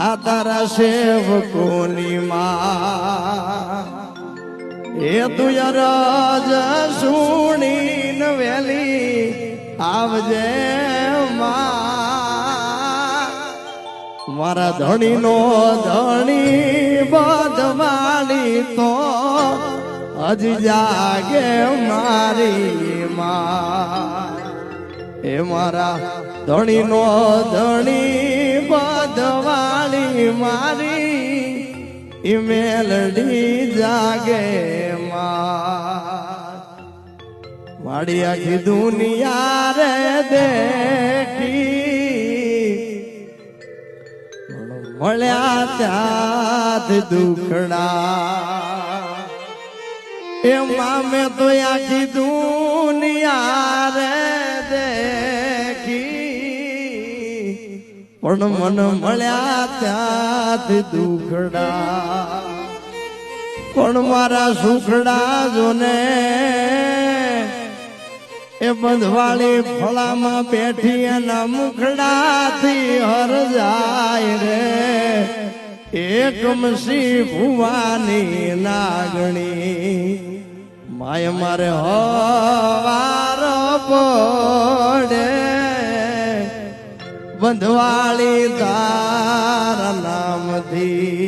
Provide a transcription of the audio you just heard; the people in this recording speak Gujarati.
આ તારા સેવકોની માં એ તું રજ સુણીન વેલી આવજે માં મારા ધણીનો ધણી બધવાળી તો હજી જાગે મારી માં એ મારા ધણીનો ધણી બધવાળી મારી ઈ મેલડી જાગે મારી આખી દુનિયા રે દેખી મળ્યા ત્યાંથી દુખડા એમાં મેં તો આખી દુનિયા રે દેખી પણ મન મળ્યા ત્યાંથી દુખડા પણ મારા સુખડા જોને એ બંધવાળી ફળામાં બેઠી એના મુખડાથી હર જાય રે એકમસી ભુવાની નાગણી માય મારે હવાર પડે બંધવાળી તારા નામથી